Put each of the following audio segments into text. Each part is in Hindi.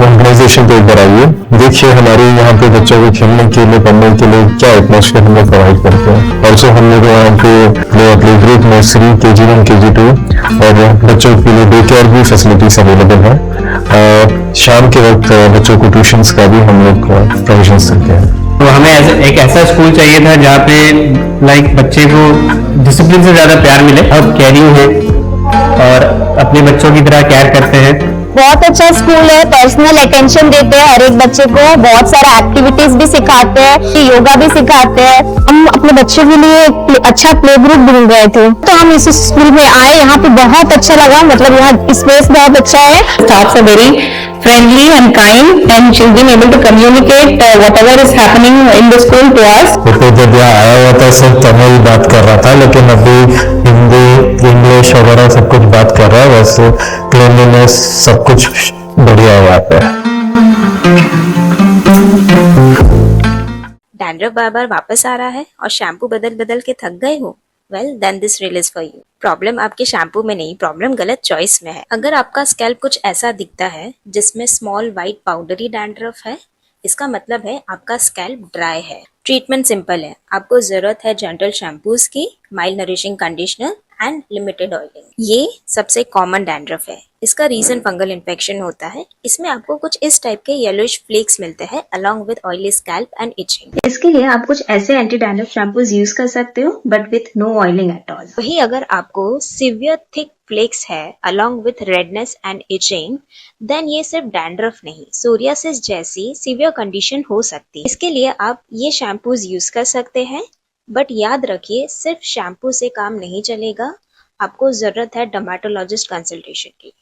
ऑर्गेनाइजेशन पे एक बार आइए, देखिए हमारे यहाँ पे बच्चों को खेलने के लिए, पढ़ने के लिए क्या एटमॉस्फेयर हम लोग प्रोवाइड करते हैं। ऑल्सो हम लोग यहाँ पे play group nursery KG1 KG2 और बच्चों के लिए डे केयर भी फैसिलिटीज अवेलेबल है। शाम के वक्त बच्चों को ट्यूशंस का भी हम लोग प्रोविजन करते हैं। तो हमें एक ऐसा स्कूल चाहिए था जहाँ पे बच्चे को डिसिप्लिन से ज्यादा प्यार मिले और केयरिंग है और अपने बच्चों की तरह केयर करते हैं। बहुत अच्छा स्कूल है, पर्सनल अटेंशन देते हैं हर एक बच्चे को, बहुत सारा एक्टिविटीज भी सिखाते हैं, योगा भी सिखाते हैं। हम अपने बच्चों के लिए एक अच्छा प्ले ग्रुप ढूंढ रहे थे तो हम इस स्कूल में आए। यहाँ पे बहुत अच्छा लगा, मतलब यहाँ स्पेस बहुत अच्छा है। Staffs are very friendly and kind and children able to communicate whatever is happening in the school to us. तो जब यहाँ आया हुआ था सब तमिल बात कर रहा था, लेकिन अभी हिंदी इंग्लिश वगैरह सब कुछ बात कर रहा है। वैसे क्लीनलीनेस सब कुछ बढ़िया है यहाँ पे। डैंड्रफ बार बार वापस आ रहा है और शैम्पू बदल बदल के थक गए हो? Well then this reel is for you. Problem आपके शैम्पू में नहीं, प्रॉब्लम गलत चॉइस में है। अगर आपका स्कैल्प कुछ ऐसा दिखता है जिसमें स्मॉल वाइट पाउडरी डैंड्रफ है, इसका मतलब है आपका स्कैल्प ड्राई है। ट्रीटमेंट सिंपल है, आपको जरूरत है जेंटल शैम्पूज की, mild nourishing conditioner and limited oiling. ये सबसे कॉमन डैंड्रफ है। इसका रीजन फंगल इन्फेक्शन होता है। इसमें आपको कुछ इस टाइप के येलोइश फ्लेक्स मिलते हैं along with oily scalp and itching. इसके लिए आप कुछ ऐसे एंटी डैंड्रफ शैम्पूज यूज कर सकते हो but with no oiling at all. वही अगर आपको सिवियर थिक फ्लेक्स है along with redness and itching, then ये सिर्फ डैंड्रफ नहीं, सोरियासिस जैसी सिवियर कंडीशन हो सकती है। इसके लिए आप ये शैम्पूज यूज कर सकते हैं, बट याद रखिए सिर्फ शैम्पू से काम नहीं चलेगा, आपको जरूरत है डर्मेटोलॉजिस्ट कंसल्टेशन की।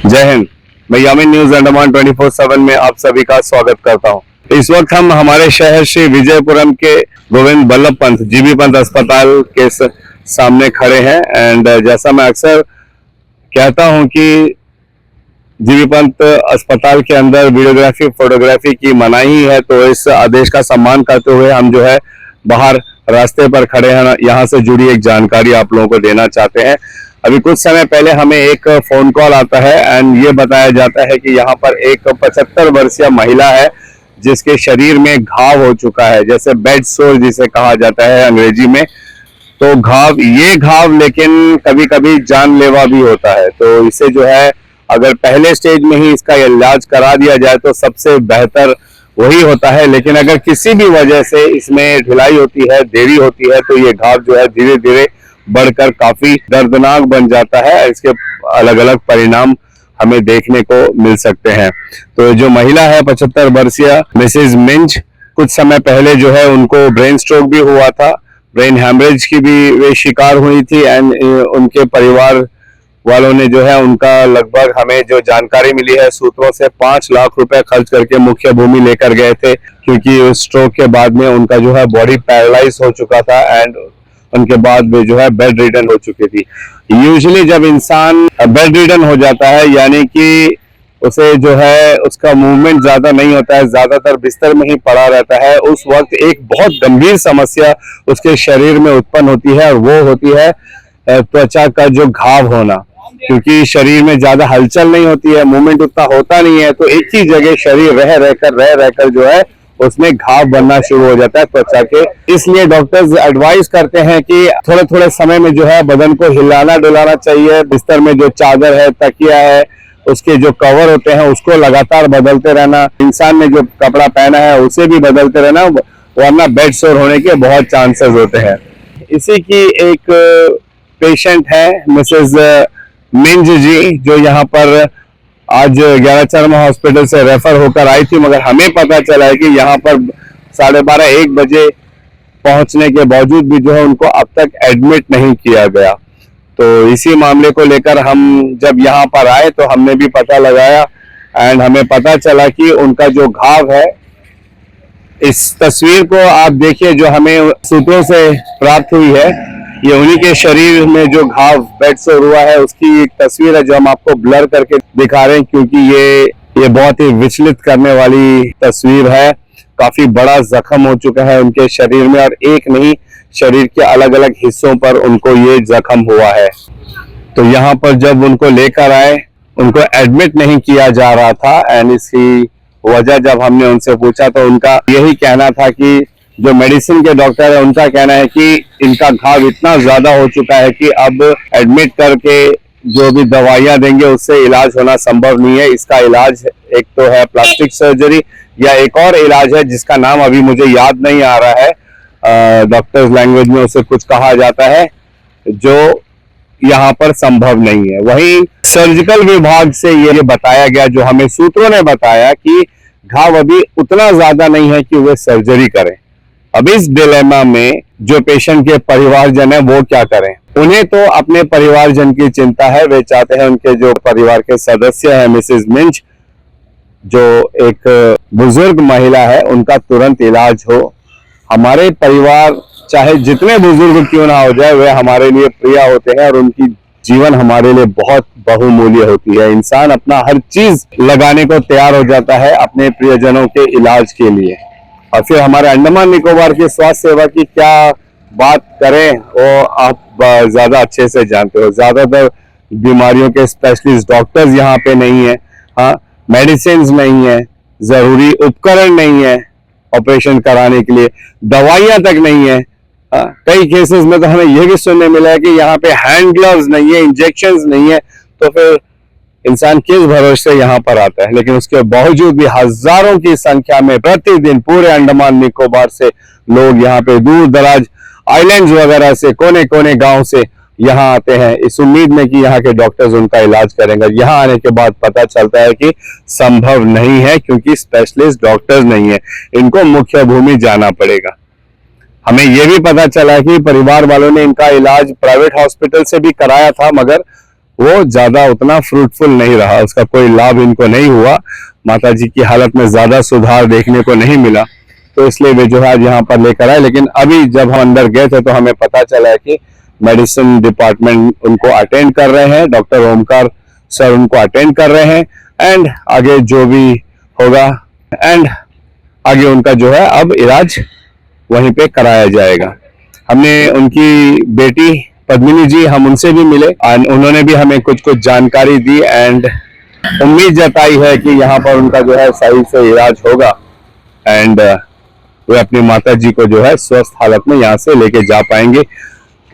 जय हिंद, मैं यामिन न्यूज अंडमान 24/7 में आप सभी का स्वागत करता हूं। इस वक्त हम हमारे शहर श्री विजयपुरम के गोविंद बल्लभ पंत जीबी पंत अस्पताल के सामने खड़े हैं। एंड जैसा मैं अक्सर कहता हूं कि जीबी पंत अस्पताल के अंदर वीडियोग्राफी फोटोग्राफी की मनाही है, तो इस आदेश का सम्मान करते हुए हम जो है बाहर रास्ते पर खड़े हैं। यहाँ से जुड़ी एक जानकारी आप लोगों को देना चाहते हैं। अभी कुछ समय पहले हमें एक फोन कॉल आता है एंड ये बताया जाता है कि यहाँ पर एक 75 वर्षीय महिला है जिसके शरीर में घाव हो चुका है, जैसे बेड सोर जिसे कहा जाता है अंग्रेजी में। तो ये घाव लेकिन कभी कभी जानलेवा भी होता है, तो इसे जो है अगर पहले स्टेज में ही इसका इलाज करा दिया जाए तो सबसे बेहतर वही होता है। लेकिन अगर किसी भी वजह से इसमें ढिलाई होती है, देरी होती है, तो ये घाव जो है धीरे धीरे बढ़कर काफी दर्दनाक बन जाता है। इसके अलग अलग परिणाम हमें देखने को मिल सकते हैं। तो जो महिला है 75 वर्षीय मिसेज मिंज, कुछ समय पहले जो है उनको ब्रेन स्ट्रोक भी हुआ था, ब्रेन हैमरेज की भी वे शिकार हुई थी। एंड उनके परिवार वालों ने जो है उनका लगभग, हमें जो जानकारी मिली है सूत्रों से, 5 लाख रुपए खर्च करके मुख्य भूमि लेकर गए थे, क्योंकि उस स्ट्रोक के बाद में उनका जो है बॉडी पैरालाइज हो चुका था एंड उनके बाद वे जो है बेड रिडन हो चुकी थी। यूजुअली जब इंसान बेड रिडन हो जाता है, यानी कि उसे जो है उसका मूवमेंट ज्यादा नहीं होता है, ज्यादातर बिस्तर में ही पड़ा रहता है, उस वक्त एक बहुत गंभीर समस्या उसके शरीर में उत्पन्न होती है और वो होती है त्वचा का जो घाव होना। क्योंकि शरीर में ज्यादा हलचल नहीं होती है, मूवमेंट उतना होता नहीं है, तो एक ही जगह शरीर रह रहकर जो है उसमें घाव बनना शुरू हो जाता है त्वचा के। इसलिए डॉक्टर्स एडवाइस करते हैं कि थोड़े थोड़े समय में जो है बदन को हिलाना डुलाना चाहिए। बिस्तर में जो चादर है, तकिया है, उसके जो कवर होते हैं उसको लगातार बदलते रहना। इंसान ने जो कपड़ा पहना है उसे भी बदलते रहना, वरना बेड सोर होने के बहुत चांसेस होते हैं। इसी की एक पेशेंट है मिसेज मिंज जी, जो यहाँ पर आज 11 चरमा हॉस्पिटल से रेफर होकर आई थी, मगर हमें पता चला है कि यहाँ पर 12:30-1 बजे पहुंचने के बावजूद भी जो है उनको अब तक एडमिट नहीं किया गया। तो इसी मामले को लेकर हम जब यहाँ पर आए तो हमने भी पता लगाया एंड हमें पता चला कि उनका जो घाव है, इस तस्वीर को आप देखिए जो हमें सूत्रों से प्राप्त हुई है, ये उन्हीं के शरीर में जो घाव बेड सोर हुआ है उसकी एक तस्वीर है जो हम आपको ब्लर करके दिखा रहे हैं, क्योंकि ये बहुत ही विचलित करने वाली तस्वीर है। काफी बड़ा जख्म हो चुका है उनके शरीर में, और एक नहीं, शरीर के अलग अलग हिस्सों पर उनको ये जख्म हुआ है। तो यहाँ पर जब उनको लेकर आए उनको एडमिट नहीं किया जा रहा था। एंड इसकी वजह जब हमने उनसे पूछा तो उनका यही कहना था कि जो मेडिसिन के डॉक्टर है उनका कहना है कि इनका घाव इतना ज्यादा हो चुका है कि अब एडमिट करके जो भी दवाइयां देंगे उससे इलाज होना संभव नहीं है। इसका इलाज एक तो है प्लास्टिक सर्जरी या एक और इलाज है जिसका नाम अभी मुझे याद नहीं आ रहा है, डॉक्टर्स लैंग्वेज में उसे कुछ कहा जाता है, जो यहाँ पर संभव नहीं है। वहीं सर्जिकल विभाग से ये बताया गया, जो हमें सूत्रों ने बताया, कि घाव अभी उतना ज्यादा नहीं है कि वे सर्जरी करें। अब इस डिलेमा में जो पेशेंट के परिवारजन है वो क्या करें? उन्हें तो अपने परिवारजन की चिंता है। वे चाहते हैं उनके जो परिवार के सदस्य हैं, मिसेस मिंच, जो एक बुजुर्ग महिला है, उनका तुरंत इलाज हो। हमारे परिवार चाहे जितने बुजुर्ग क्यों ना हो जाए, वे हमारे लिए प्रिय होते हैं और उनकी जीवन हमारे लिए बहुत बहुमूल्य होती है। इंसान अपना हर चीज लगाने को तैयार हो जाता है अपने प्रियजनों के इलाज के लिए। और फिर हमारे अंडमान निकोबार की स्वास्थ्य सेवा की क्या बात करें, वो आप ज्यादा अच्छे से जानते हो। ज्यादातर बीमारियों के स्पेशलिस्ट डॉक्टर्स यहाँ पे नहीं है, हाँ, मेडिसिन नहीं है, जरूरी उपकरण नहीं है ऑपरेशन कराने के लिए, दवाइयां तक नहीं है। कई केसेस में तो हमें यह भी सुनने मिला है कि यहाँ पे हैंड ग्लव्स नहीं है, इंजेक्शंस नहीं है। तो फिर इंसान किस भरोसे यहाँ पर आता है? लेकिन उसके बावजूद भी हजारों की संख्या में प्रतिदिन पूरे अंडमान निकोबार से लोग यहाँ पे दूर दराज आइलैंड्स वगैरह से, कोने कोने गांव से यहाँ आते हैं इस उम्मीद में कि यहाँ के डॉक्टर्स उनका इलाज करेंगे। यहाँ आने के बाद पता चलता है कि संभव नहीं है, क्योंकि स्पेशलिस्ट डॉक्टर्स नहीं है। इनको मुख्य भूमि जाना पड़ेगा। हमें यह भी पता चला कि परिवार वालों ने इनका इलाज प्राइवेट हॉस्पिटल से भी कराया था, मगर वो ज्यादा उतना फ्रूटफुल नहीं रहा, उसका कोई लाभ इनको नहीं हुआ। माताजी की हालत में ज्यादा सुधार देखने को नहीं मिला, तो इसलिए वे जो है आज यहाँ पर लेकर आए। लेकिन अभी जब हम अंदर गए थे तो हमें पता चला है कि मेडिसिन डिपार्टमेंट उनको अटेंड कर रहे हैं, डॉक्टर ओमकार सर उनको अटेंड कर रहे हैं। एंड आगे जो भी होगा, एंड आगे उनका जो है अब इलाज वहीं पे कराया जाएगा। हमने उनकी बेटी पद्मिनी जी, हम उनसे भी मिले और उन्होंने भी हमें कुछ कुछ जानकारी दी एंड उम्मीद जताई है कि यहाँ पर उनका जो है सही से इलाज होगा एंड वे अपनी माता जी को जो है स्वस्थ हालत में यहाँ से लेके जा पाएंगे।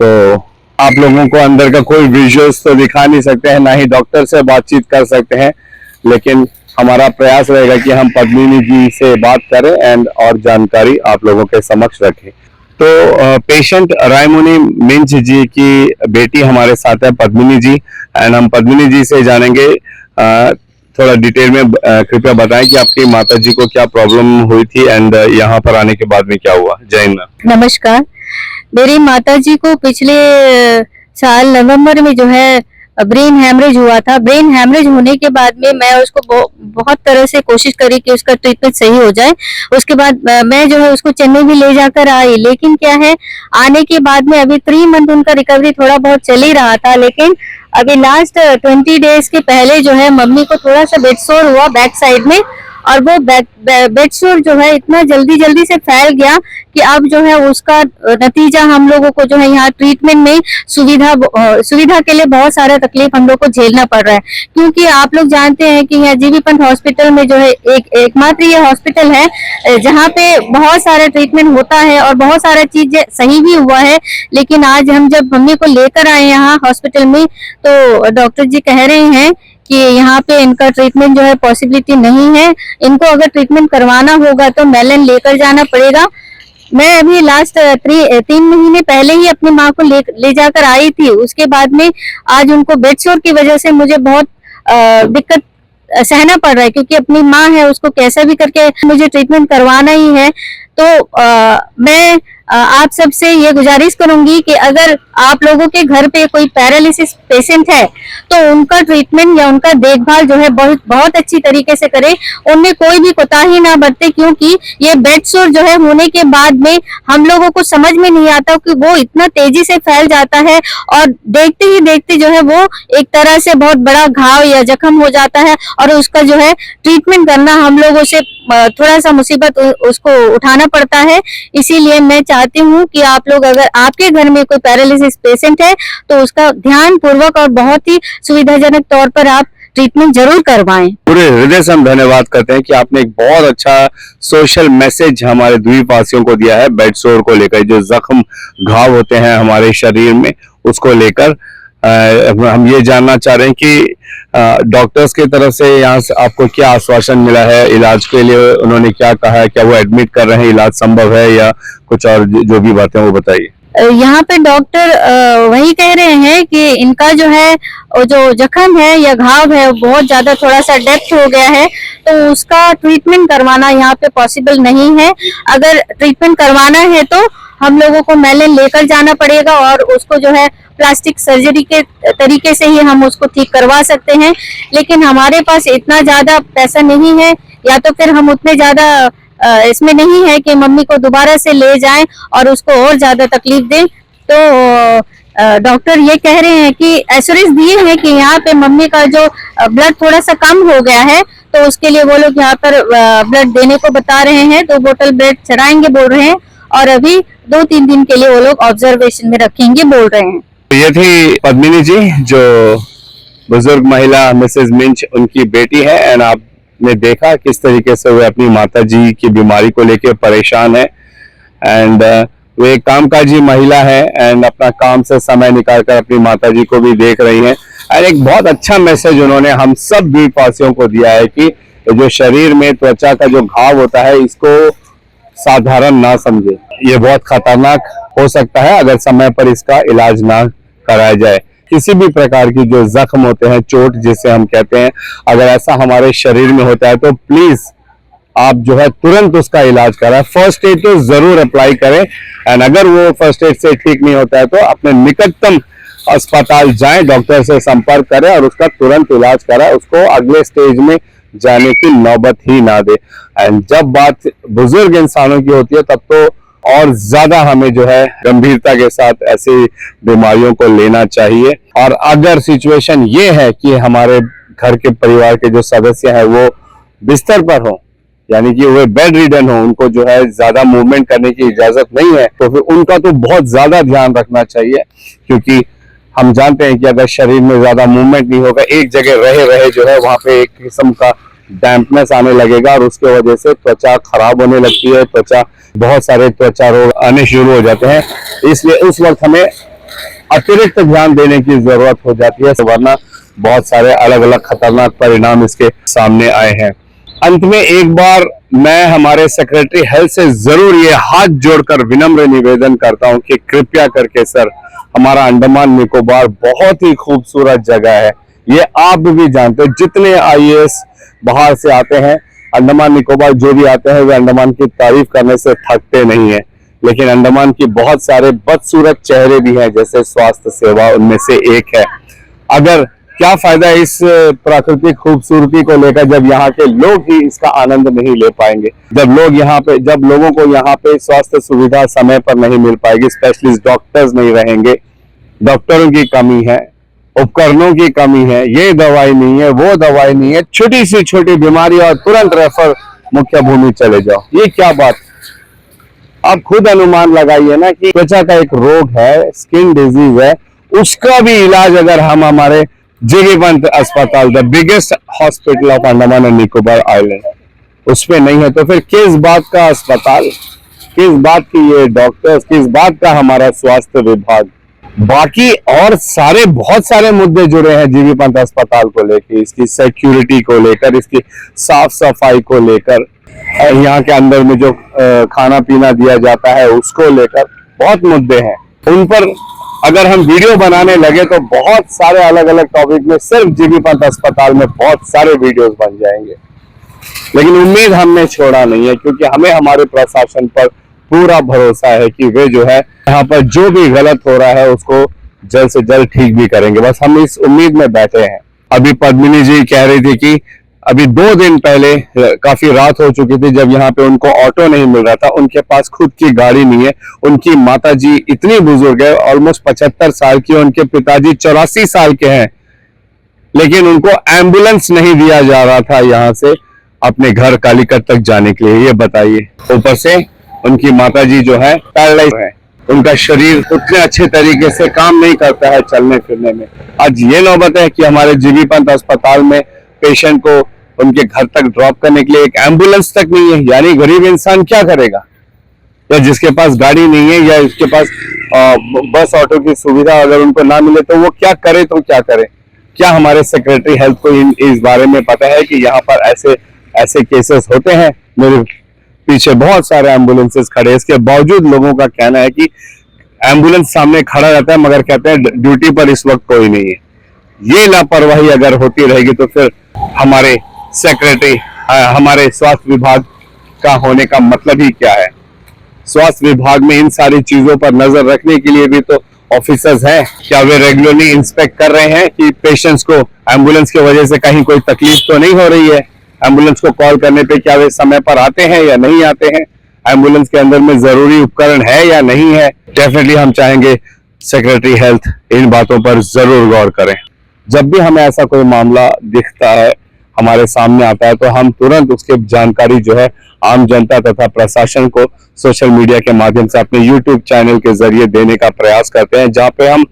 तो आप लोगों को अंदर का कोई विजुअल्स तो दिखा नहीं सकते हैं, ना ही डॉक्टर से बातचीत कर सकते हैं, लेकिन हमारा प्रयास रहेगा कि हम पद्मिनी जी से बात करें एंड और जानकारी आप लोगों के समक्ष रखें। तो पेशेंट रायमुनी मिंच जी की बेटी हमारे साथ है, पद्मिनी जी, एंड हम पद्मिनी जी से जानेंगे थोड़ा डिटेल में। कृपया बताएं कि आपकी माता जी को क्या प्रॉब्लम हुई थी एंड यहाँ पर आने के बाद में क्या हुआ। जय हिंद। नमस्कार। मेरी माताजी को पिछले साल नवंबर में जो है ब्रेन हैमरेज हुआ था। ब्रेन हैमरेज होने के बाद में मैं उसको बहुत तरह से कोशिश करी कि उसका ट्रीटमेंट सही हो जाए। उसके बाद मैं जो है उसको चेन्नई भी ले जाकर आई, लेकिन क्या है, आने के बाद में अभी 3 मंथ उनका रिकवरी थोड़ा बहुत चल ही रहा था। लेकिन अभी लास्ट 20 डेज के पहले जो है मम्मी को थोड़ा सा बेड सोर हुआ बैक साइड में, और वो बेड सोर जो है इतना जल्दी से फैल गया कि अब जो है उसका नतीजा हम लोगों को जो है यहाँ ट्रीटमेंट में सुविधा के लिए बहुत सारा तकलीफ हम लोग को झेलना पड़ रहा है। क्योंकि आप लोग जानते हैं कि यहाँ जीबी पंत हॉस्पिटल में जो है एकमात्र ये हॉस्पिटल है जहाँ पे बहुत सारा ट्रीटमेंट होता है और बहुत सारा चीज सही भी हुआ है। लेकिन आज हम जब मम्मी को लेकर आए यहाँ हॉस्पिटल में, तो डॉक्टर जी कह रहे हैं कि यहाँ पे इनका ट्रीटमेंट जो है पॉसिबिलिटी नहीं है। इनको अगर ट्रीटमेंट करवाना होगा तो मेलन लेकर जाना पड़ेगा। मैं अभी लास्ट 3 महीने पहले ही अपनी माँ को ले जाकर आई थी। उसके बाद में आज उनको बेड सोर की वजह से मुझे बहुत दिक्कत सहना पड़ रहा है, क्योंकि अपनी माँ है, उसको कैसा भी करके मुझे ट्रीटमेंट करवाना ही है। तो मैं आप सबसे ये गुजारिश करूंगी कि अगर आप लोगों के घर पे कोई पैरालिसिस पेशेंट है तो उनका ट्रीटमेंट या उनका देखभाल जो है बहुत अच्छी तरीके से करें, उनमें कोई भी कोताही ना बरते। क्योंकि ये बेड सोर जो है होने के बाद में हम लोगों को समझ में नहीं आता कि वो इतना तेजी से फैल जाता है और देखते ही देखते जो है वो एक तरह से बहुत बड़ा घाव या जख्म हो जाता है और उसका जो है ट्रीटमेंट करना हम लोगों से थोड़ा सा मुसीबत उसको उठाना पड़ता है। इसीलिए मैं चाहती हूँ कि आप लोग, अगर आपके घर में कोई पैरालिसिस पेशेंट है तो उसका ध्यान पूर्वक और बहुत ही सुविधाजनक तौर पर आप ट्रीटमेंट जरूर करवाएं। पूरे हृदय से हम धन्यवाद करते हैं कि आपने एक बहुत अच्छा सोशल मैसेज हमारे द्वीपवासियों को दिया है बेड सोर को लेकर, जो जख्म घाव होते हैं हमारे शरीर में उसको लेकर। हम ये जानना चाह रहे हैं कि डॉक्टर्स की तरफ से यहाँ से आपको क्या आश्वासन मिला है इलाज के लिए, उन्होंने क्या कहा है, क्या वो एडमिट कर रहे हैं, इलाज संभव है या कुछ और जो भी बातें वो बताइए। यहाँ पे डॉक्टर वही कह रहे हैं कि इनका जो है वो जो जख्म है या घाव है बहुत ज्यादा थोड़ा सा डेप्थ हो गया है, तो उसका ट्रीटमेंट करवाना यहाँ पे पॉसिबल नहीं है। अगर ट्रीटमेंट करवाना है तो हम लोगों को मेलन लेकर जाना पड़ेगा और उसको जो है प्लास्टिक सर्जरी के तरीके से ही हम उसको ठीक करवा सकते हैं, लेकिन हमारे पास इतना ज्यादा पैसा नहीं है या तो फिर हम उतने ज्यादा इसमें नहीं है कि मम्मी को दोबारा से ले जाएं और उसको और ज्यादा तकलीफ दें। तो डॉक्टर ये कह रहे हैं कि एश्योरेंस दिए हैं कि यहाँ पे मम्मी का जो ब्लड थोड़ा सा कम हो गया है, तो उसके लिए वो लोग यहाँ पर ब्लड देने को बता रहे हैं, 2 बोतल ब्लड चढ़ाएंगे बोल रहे हैं और अभी 2-3 दिन के लिए वो लोग ऑब्जर्वेशन में रखेंगे बोल रहे हैं। ये थी पद्मिनी जी, जो बुजुर्ग महिला मिसेस मिंच उनकी बेटी है। एंड आपने देखा किस तरीके से वे अपनी माता जी की बीमारी को लेकर परेशान है। एंड वे कामकाजी महिला है एंड अपना काम से समय निकालकर अपनी माता जी को भी देख रही हैं। एंड एक बहुत अच्छा मैसेज उन्होंने हम सब द्वीपवासियों को दिया है कि जो शरीर में त्वचा का जो घाव होता है इसको साधारण ना समझे, ये बहुत खतरनाक हो सकता है अगर समय पर इसका इलाज ना कराया जाए। किसी भी प्रकार की जो जख्म होते हैं, चोट जिसे हम कहते हैं, अगर ऐसा हमारे शरीर में होता है तो प्लीज आप जो है तुरंत उसका इलाज कराएं। फर्स्ट एड तो जरूर अप्लाई करें एंड अगर वो फर्स्ट एड से ठीक नहीं होता है तो अपने निकटतम अस्पताल जाएं, डॉक्टर से संपर्क करें और उसका तुरंत इलाज कराएं, उसको अगले स्टेज में जाने की नौबत ही ना दे। एंड जब बात बुजुर्ग इंसानों की होती है तब तो और ज्यादा हमें जो है गंभीरता के साथ ऐसी बीमारियों को लेना चाहिए। और अगर सिचुएशन ये है कि हमारे घर के परिवार के जो सदस्य हैं वो बिस्तर पर हो, यानी कि वे बेड रिडन हो, उनको जो है ज्यादा मूवमेंट करने की इजाजत नहीं है, तो फिर उनका तो बहुत ज्यादा ध्यान रखना चाहिए, क्योंकि हम जानते हैं कि अगर शरीर में ज्यादा मूवमेंट नहीं होगा, एक जगह रहे रहे जो है वहां पे एक किस्म का डैम्पनेस आने लगेगा और उसके वजह से त्वचा खराब होने लगती है, त्वचा बहुत सारे त्वचा रोग आने शुरू हो जाते हैं। इसलिए उस वक्त हमें अतिरिक्त ध्यान देने की जरूरत हो जाती है, वरना बहुत सारे अलग अलग खतरनाक परिणाम इसके सामने आए हैं। अंत में एक बार मैं हमारे सेक्रेटरी हेल्थ से जरूर ये हाथ जोड़कर विनम्र निवेदन करता हूं कि कृपया करके सर, हमारा अंडमान निकोबार बहुत ही खूबसूरत जगह है, ये आप भी जानते हैं। जितने आईएएस बाहर से आते हैं अंडमान निकोबार, जो भी आते हैं वे अंडमान की तारीफ करने से थकते नहीं है, लेकिन अंडमान की बहुत सारे बदसूरत चेहरे भी हैं, जैसे स्वास्थ्य सेवा उनमें से एक है। अगर क्या फायदा इस प्राकृतिक खूबसूरती को लेकर जब यहाँ के लोग ही इसका आनंद नहीं ले पाएंगे, जब लोगों को यहाँ पे स्वास्थ्य सुविधा समय पर नहीं मिल पाएगी, स्पेशलिस्ट डॉक्टर्स नहीं रहेंगे, डॉक्टरों की कमी है, उपकरणों की कमी है, ये दवाई नहीं है, वो दवाई नहीं है, छोटी सी छोटी बीमारी और तुरंत रेफर मुख्य भूमि चले जाओ, ये क्या बात। आप खुद अनुमान लगाइए ना कि त्वचा का एक रोग है, स्किन डिजीज है, उसका भी इलाज अगर हम हमारे जीबी पंत अस्पताल, the biggest hospital of Andaman and Nicobar island, उसमें नहीं है, तो फिर किस बात का अस्पताल, किस बात की ये डॉक्टर्स, किस बात का हमारा स्वास्थ्य विभाग। बाकी और सारे बहुत सारे मुद्दे जुड़े हैं जीबी पंत अस्पताल को लेकर, इसकी सिक्योरिटी को लेकर, इसकी साफ सफाई को लेकर, यहाँ के अंदर में जो खाना पीना दिया जाता है उसको लेकर बहुत मुद्दे हैं। उन पर अगर हम वीडियो बनाने लगे तो बहुत सारे अलग अलग टॉपिक में सिर्फ जीबी पंत अस्पताल में बहुत सारे वीडियोस बन जाएंगे, लेकिन उम्मीद हमने छोड़ा नहीं है, क्योंकि हमें हमारे प्रशासन पर पूरा भरोसा है कि वे जो है यहाँ पर जो भी गलत हो रहा है उसको जल्द से जल्द ठीक भी करेंगे। बस हम इस उम्मीद में बैठे हैं। अभी पद्मिनी जी कह रही थी कि अभी 2 दिन पहले काफी रात हो चुकी थी जब यहाँ पे उनको ऑटो नहीं मिल रहा था, उनके पास खुद की गाड़ी नहीं है, उनकी माताजी इतनी बुजुर्ग है, ऑलमोस्ट 75 साल की, उनके पिताजी 84 साल के हैं, लेकिन उनको एम्बुलेंस नहीं दिया जा रहा था यहाँ से अपने घर कालीकट तक जाने के लिए। ये बताइए, ऊपर से उनकी माताजी जो है पैरालाइज है, उनका शरीर उतने अच्छे तरीके से काम नहीं करता है चलने फिरने में। आज ये नौबत है कि हमारे जीबी पंत अस्पताल में पेशेंट को उनके घर तक ड्रॉप करने के लिए एक एम्बुलेंस तक नहीं है। यानी गरीब इंसान क्या करेगा, या जिसके पास गाड़ी नहीं है या इसके पास बस ऑटो की सुविधा अगर उनको ना मिले तो वो क्या करे, तो क्या करे। क्या हमारे सेक्रेटरी हेल्थ को इस बारे में पता है कि यहाँ पर ऐसे ऐसे केसेस होते हैं? मेरे पीछे बहुत सारे एम्बुलेंसेस खड़े, इसके बावजूद लोगों का कहना है कि एम्बुलेंस सामने खड़ा रहता है मगर कहते हैं ड्यूटी पर इस वक्त कोई नहीं है। ये लापरवाही अगर होती रहेगी तो फिर हमारे सेक्रेटरी हमारे स्वास्थ्य विभाग का होने का मतलब ही क्या है? स्वास्थ्य विभाग में इन सारी चीजों पर नजर रखने के लिए भी तो ऑफिसर्स हैं। क्या वे रेगुलरली इंस्पेक्ट कर रहे हैं कि पेशेंट्स को एम्बुलेंस की वजह से कहीं कोई तकलीफ तो नहीं हो रही है? एम्बुलेंस को कॉल करने पे क्या वे समय पर आते हैं या नहीं आते हैं? एम्बुलेंस के अंदर में जरूरी उपकरण है या नहीं है? डेफिनेटली हम चाहेंगे सेक्रेटरी हेल्थ इन बातों पर जरूर गौर करें। जब भी हमें ऐसा कोई मामला दिखता है, हमारे सामने आता है, तो हम तुरंत उसकी जानकारी जो है आम जनता तथा प्रशासन को सोशल मीडिया के माध्यम से अपने यूट्यूब चैनल के जरिए देने का प्रयास करते हैं, जहां पे हम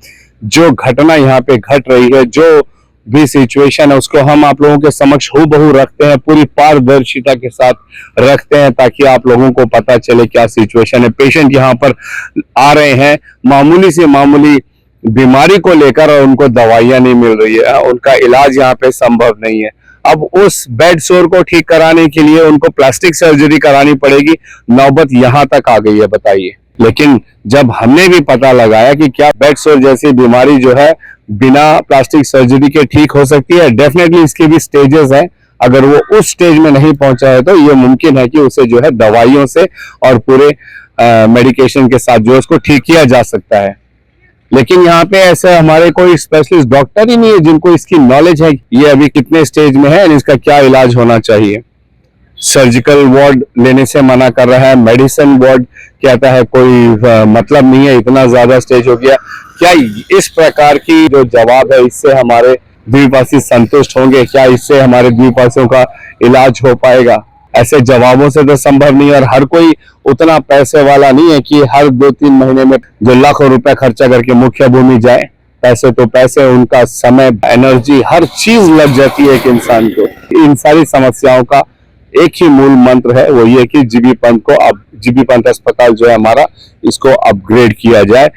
जो घटना यहाँ पे घट रही है, जो भी सिचुएशन है, उसको हम आप लोगों के समक्ष हूबहू रखते हैं, पूरी पारदर्शिता के साथ रखते हैं, ताकि आप लोगों को पता चले क्या सिचुएशन है। पेशेंट यहाँ पर आ रहे हैं मामूली से मामूली बीमारी को लेकर और उनको दवाइयां नहीं मिल रही है, उनका इलाज यहाँ पे संभव नहीं है। अब उस बेड सोर को ठीक कराने के लिए उनको प्लास्टिक सर्जरी करानी पड़ेगी। नौबत यहाँ तक आ गई है, बताइए। लेकिन जब हमने भी पता लगाया कि क्या बेड सोर जैसी बीमारी जो है बिना प्लास्टिक सर्जरी के ठीक हो सकती है, डेफिनेटली इसके भी स्टेजेस हैं। अगर वो उस स्टेज में नहीं पहुंचा है तो ये मुमकिन है कि उसे जो है दवाइयों से और पूरे मेडिकेशन के साथ जो है उसको ठीक किया जा सकता है। लेकिन यहाँ पे ऐसे हमारे कोई स्पेशलिस्ट डॉक्टर ही नहीं है जिनको इसकी नॉलेज है ये अभी कितने स्टेज में है और इसका क्या इलाज होना चाहिए। सर्जिकल वार्ड लेने से मना कर रहा है, मेडिसिन वार्ड कहता है कोई मतलब नहीं है, इतना ज्यादा स्टेज हो गया। क्या इस प्रकार की जो जवाब है इससे हमारे द्वीपवासी संतुष्ट होंगे? क्या इससे हमारे द्वीपवासियों का इलाज हो पाएगा? ऐसे जवाबों से तो संभव नहीं है। और हर कोई उतना पैसे वाला नहीं है कि हर 2-3 महीने में जो लाखों रुपए खर्चा करके मुख्य भूमि जाए। पैसे तो पैसे, उनका समय, एनर्जी, हर चीज लग जाती है एक इंसान को। इन सारी समस्याओं का एक ही मूल मंत्र है, वो ये कि जीबी पंत को अब जीबी पंत अस्पताल जो है हमारा, इसको अपग्रेड किया जाए।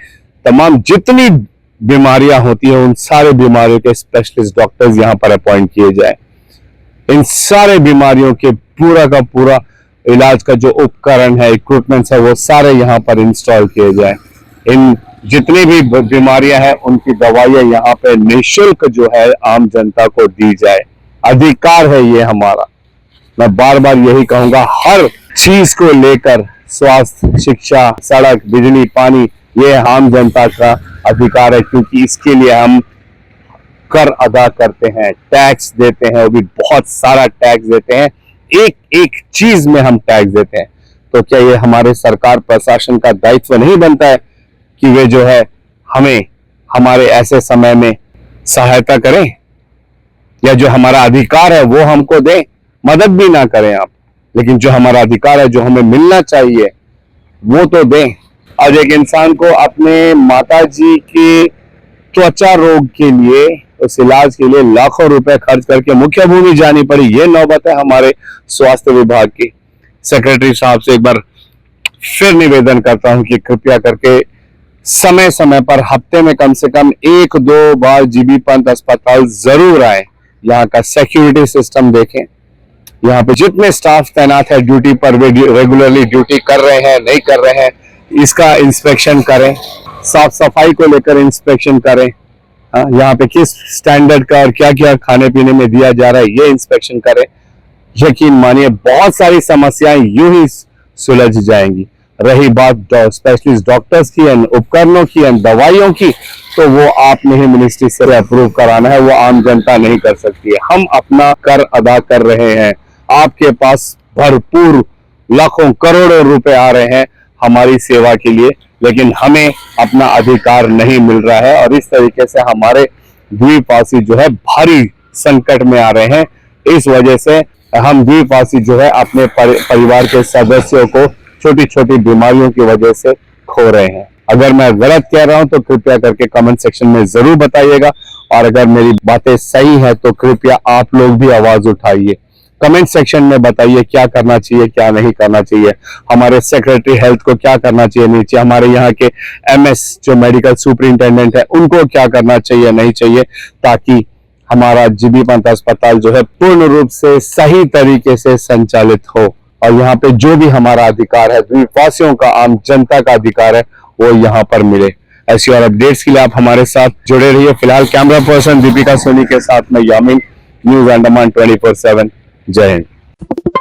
तमाम जितनी बीमारियां होती है उन सारे बीमारियों के स्पेशलिस्ट डॉक्टर्स यहाँ पर अपॉइंट किए जाए। इन सारे बीमारियों के पूरा का पूरा इलाज का जो उपकरण है, इक्विपमेंट्स है, वो सारे यहाँ पर इंस्टॉल किए जाए। इन जितनी भी बीमारियां हैं उनकी दवाइयां यहाँ पे निःशुल्क जो है आम जनता को दी जाए। अधिकार है ये हमारा। मैं बार बार यही कहूंगा, हर चीज को लेकर, स्वास्थ्य, शिक्षा, सड़क, बिजली, पानी, ये आम जनता का अधिकार है, क्योंकि इसके लिए हम कर अदा करते हैं, टैक्स देते हैं, वो भी बहुत सारा टैक्स देते हैं, एक एक चीज में हम टैक्स देते हैं। तो क्या ये हमारे सरकार प्रशासन का दायित्व नहीं बनता है कि वे जो है हमें हमारे ऐसे समय में सहायता करें, या जो हमारा अधिकार है वो हमको दें? मदद भी ना करें आप, लेकिन जो हमारा अधिकार है, जो हमें मिलना चाहिए, वो तो दें। आज एक इंसान को अपने माताजी के त्वचा रोग के लिए, उस इलाज के लिए लाखों रुपए खर्च करके मुख्य भूमि जानी पड़ी। ये नौबत है हमारे स्वास्थ्य विभाग की। सेक्रेटरी साहब से एक बार फिर निवेदन करता हूं कि कृपया करके समय समय पर हफ्ते में कम से कम 1-2 बार जीबी पंत अस्पताल जरूर आए। यहाँ का सिक्योरिटी सिस्टम देखें, यहाँ पे जितने स्टाफ तैनात है ड्यूटी पर, वे रेगुलरली ड्यूटी कर रहे हैं, नहीं कर रहे हैं, इसका इंस्पेक्शन करें। साफ सफाई को लेकर इंस्पेक्शन करें। यहाँ पे किस स्टैंडर्ड का और क्या क्या खाने पीने में दिया जा रहा है, ये इंस्पेक्शन करें। यकीन मानिए बहुत सारी समस्याएं यूं ही सुलझ जाएंगी। रही बात स्पेशलिस्ट डॉक्टर्स की, उपकरणों की, दवाइयों की, तो वो आपने ही मिनिस्ट्री से अप्रूव कराना है, वो आम जनता नहीं कर सकती है। हम अपना कर अदा कर रहे हैं। आपके पास भरपूर लाखों करोड़ों रुपए आ रहे हैं हमारी सेवा के लिए, लेकिन हमें अपना अधिकार नहीं मिल रहा है, और इस तरीके से हमारे द्वीपवासी जो है भारी संकट में आ रहे हैं। इस वजह से हम द्वीपवासी जो है अपने परिवार के सदस्यों को छोटी छोटी बीमारियों की वजह से खो रहे हैं। अगर मैं गलत कह रहा हूं तो कृपया करके कमेंट सेक्शन में जरूर बताइएगा, और अगर मेरी बातें सही है तो कृपया आप लोग भी आवाज उठाइए, कमेंट सेक्शन में बताइए क्या करना चाहिए क्या नहीं करना चाहिए, हमारे सेक्रेटरी हेल्थ को क्या करना चाहिए नीचे, हमारे यहाँ के MS जो मेडिकल सुपरिंटेंडेंट है उनको क्या करना चाहिए नहीं चाहिए, ताकि हमारा जीबी पंत अस्पताल जो है पूर्ण रूप से सही तरीके से संचालित हो, और यहाँ पे जो भी हमारा अधिकार है, द्वीपवासियों का, आम जनता का अधिकार है, वो यहाँ पर मिले। ऐसी और अपडेट्स के लिए आप हमारे साथ जुड़े रहिए। फिलहाल कैमरा पर्सन दीपिका सोनी के साथ में यामिन, न्यूज अंडमान 24/7। जय हिंद।